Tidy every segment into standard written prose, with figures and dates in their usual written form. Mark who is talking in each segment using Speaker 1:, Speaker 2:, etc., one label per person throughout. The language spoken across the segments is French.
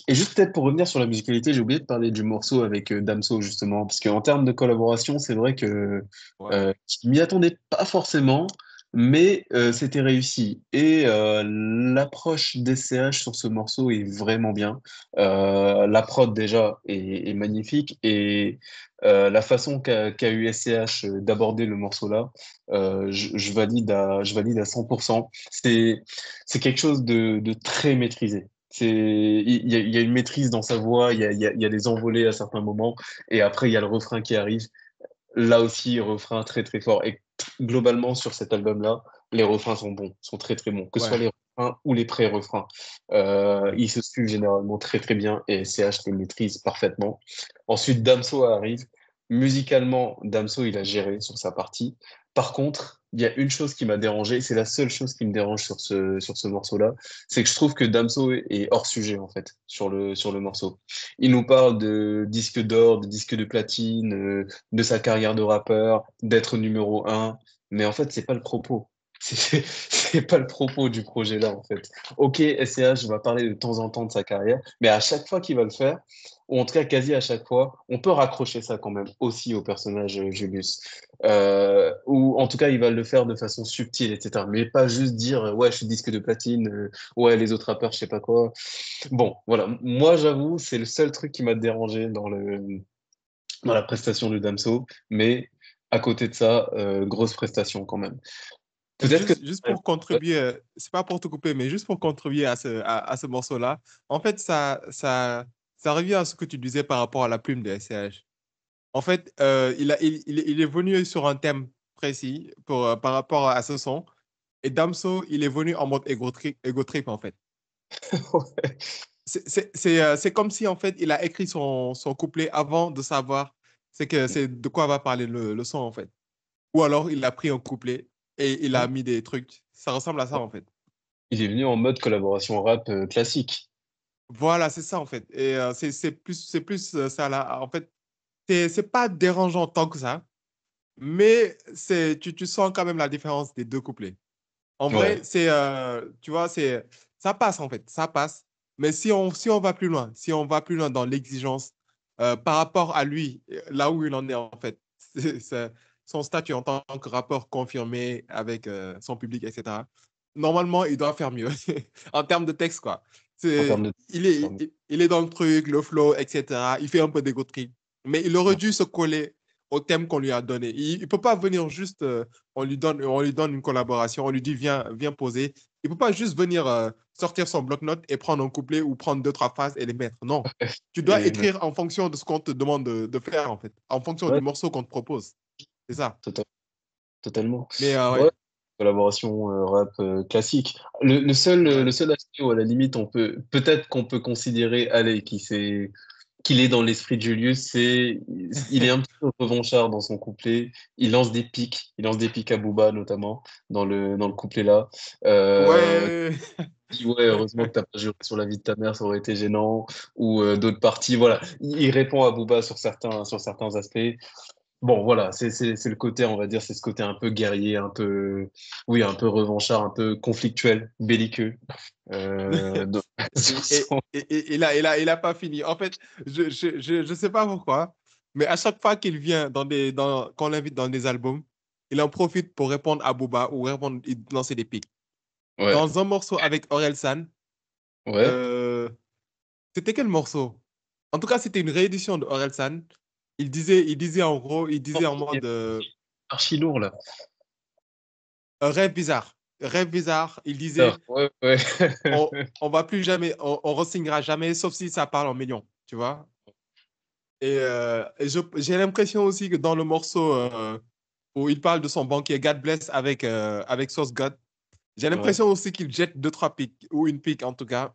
Speaker 1: Et juste peut-être pour revenir sur la musicalité, j'ai oublié de parler du morceau avec Damso justement, parce qu'en termes de collaboration, c'est vrai que
Speaker 2: Ouais.
Speaker 1: je m'y attendais pas forcément, mais c'était réussi. Et l'approche d'SCH sur ce morceau est vraiment bien. La prod déjà est magnifique et la façon qu'a eu SCH d'aborder le morceau là, je valide à 100%. C'est quelque chose de très maîtrisé. Il y a une maîtrise dans sa voix, il y a des envolées à certains moments, et après, il y a le refrain qui arrive. Là aussi, refrain très très fort. Et globalement, sur cet album-là, les refrains sont bons, sont très très bons, que ce soit
Speaker 2: Ouais.
Speaker 1: les refrains ou les pré-refrains. Ils se suivent généralement très très bien, et CH les maîtrise parfaitement. Ensuite, Damso arrive. Musicalement, Damso, il a géré sur sa partie. Par contre, il y a une chose qui m'a dérangé, c'est la seule chose qui me dérange sur ce morceau-là, c'est que je trouve que Damso est hors sujet, en fait, sur le morceau. Il nous parle de disque d'or, de disque de platine, de sa carrière de rappeur, d'être numéro un, mais en fait, c'est pas le propos. C'est pas le propos du projet là, en fait. Ok, SCH va parler de temps en temps de sa carrière, mais à chaque fois qu'il va le faire, ou en tout cas quasi à chaque fois, on peut raccrocher ça quand même aussi au personnage Julius. Ou en tout cas, il va le faire de façon subtile, etc. Mais pas juste dire, ouais, je suis disque de platine, ouais, les autres rappeurs, je sais pas quoi. Bon, voilà. Moi, j'avoue, c'est le seul truc qui m'a dérangé dans la prestation de Damso. Mais à côté de ça, grosse prestation quand même. Peut-être que...
Speaker 2: Juste pour contribuer, c'est pas pour te couper, mais juste pour contribuer à ce morceau-là, en fait, ça revient à ce que tu disais par rapport à la plume de SCH. En fait, il est venu sur un thème précis par rapport à ce son, et Damso, il est venu en mode ego trip, en fait.
Speaker 1: Ouais.
Speaker 2: C'est comme si, en fait, il a écrit son couplet avant de savoir c'est de quoi va parler le son, en fait. Ou alors, il a pris un couplet et il a mis des trucs. Ça ressemble à ça, en fait.
Speaker 1: Il est venu en mode collaboration rap classique.
Speaker 2: Voilà, c'est ça, en fait. Et c'est plus ça, là. En fait, c'est pas dérangeant tant que ça, mais tu sens quand même la différence des deux couplets. En vrai,
Speaker 1: Ouais.
Speaker 2: tu vois, ça passe en fait, ça passe. Mais si on va plus loin, si on va plus loin dans l'exigence par rapport à lui, là où il en est en fait, son statut en tant que rappeur confirmé avec son public, etc. Normalement, il doit faire mieux en termes de texte, quoi.
Speaker 1: En termes de...
Speaker 2: Il est dans le truc, le flow, etc. Il fait un peu d'égo trip. Mais il aurait dû se coller au thème qu'on lui a donné. Il ne peut pas venir juste on lui donne une collaboration, on lui dit viens poser. Il ne peut pas juste venir sortir son bloc-notes et prendre un couplet ou prendre deux, trois phrases et les mettre. Non. Tu dois
Speaker 1: Et
Speaker 2: écrire en fonction de ce qu'on te demande de faire, en fait, en fonction du
Speaker 1: ouais,
Speaker 2: morceau qu'on te propose. C'est ça.
Speaker 1: tota- totalement.
Speaker 2: Mais
Speaker 1: Ouais,
Speaker 2: ouais.
Speaker 1: collaboration rap classique. Le
Speaker 2: Ouais.
Speaker 1: seul aspect où à la limite peut-être qu'on peut considérer, allez, qu'il est dans l'esprit de Julius, il est un petit peu revanchard dans son couplet. Il lance des pics à Booba notamment dans le couplet là. Euh,
Speaker 2: Ouais.
Speaker 1: il dit ouais, heureusement que t'as pas juré sur la vie de ta mère, ça aurait été gênant. Ou d'autres parties, voilà. Il répond à Booba sur certains aspects. Bon, voilà, c'est le côté, on va dire, c'est ce côté un peu guerrier, un peu, oui, un peu revanchard, un peu conflictuel, belliqueux. Sur
Speaker 2: Et, et,
Speaker 1: son-
Speaker 2: il a pas fini. En fait, je sais pas pourquoi, mais à chaque fois qu'il vient qu'on l'invite dans des albums, il en profite pour répondre à Booba ou lancer des pics.
Speaker 1: Ouais,
Speaker 2: Dans un morceau avec Orelsan,
Speaker 1: ouais.
Speaker 2: euh, c'était quel morceau? En tout cas, c'était une réédition de Orelsan. Il disait en gros, il disait en
Speaker 1: Il est
Speaker 2: mode
Speaker 1: archi lourd là.
Speaker 2: un rêve bizarre. Rêve bizarre, il
Speaker 1: Alors,
Speaker 2: disait
Speaker 1: ouais, ouais.
Speaker 2: on va plus jamais, on re-signera jamais, sauf si ça parle en millions, tu vois? Et j'ai l'impression aussi que dans le morceau où il parle de son banquier God Bless avec Sauce God, j'ai
Speaker 1: Ouais.
Speaker 2: l'impression aussi qu'il jette deux, trois pics, ou une pique en tout cas.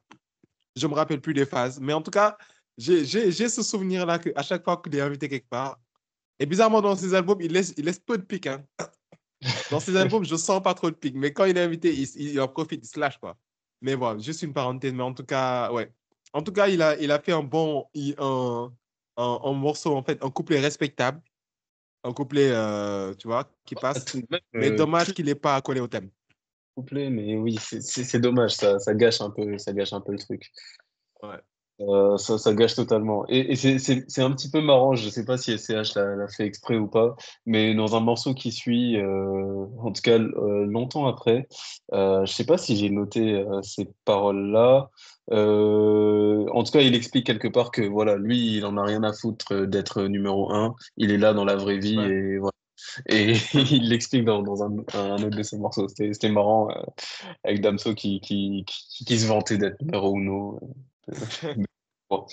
Speaker 2: Je me rappelle plus des phases. Mais en tout cas, j'ai ce souvenir-là qu'à chaque fois qu'il est invité quelque part, et bizarrement, dans ses albums, il laisse peu de pics, hein. Dans ses albums, je sens pas trop de pics. Mais quand il est invité, il en profite, il se lâche, quoi. Mais voilà, juste une parenthèse. Mais en tout cas, ouais. En tout cas, il a fait un morceau, en fait, un couplet respectable, un couplet, tu vois, qui
Speaker 1: À
Speaker 2: passe.
Speaker 1: tout de même,
Speaker 2: Mais dommage
Speaker 1: plus
Speaker 2: qu'il n'ait pas collé au thème.
Speaker 1: couplet, mais oui, c'est dommage, ça gâche un peu le truc.
Speaker 2: Ouais.
Speaker 1: Ça gâche totalement. Et c'est un petit peu marrant, je sais pas si SCH l'a fait exprès ou pas, mais dans un morceau qui suit, en tout cas longtemps après, je sais pas si j'ai noté ces paroles-là. En tout cas, il explique quelque part que voilà, lui, il en a rien à foutre d'être numéro un. Il est là dans la vraie vie
Speaker 2: Ouais.
Speaker 1: et voilà. Et il l'explique dans un autre de ses morceaux. C'était marrant avec Damso qui se vantait d'être numéro uno. Bon.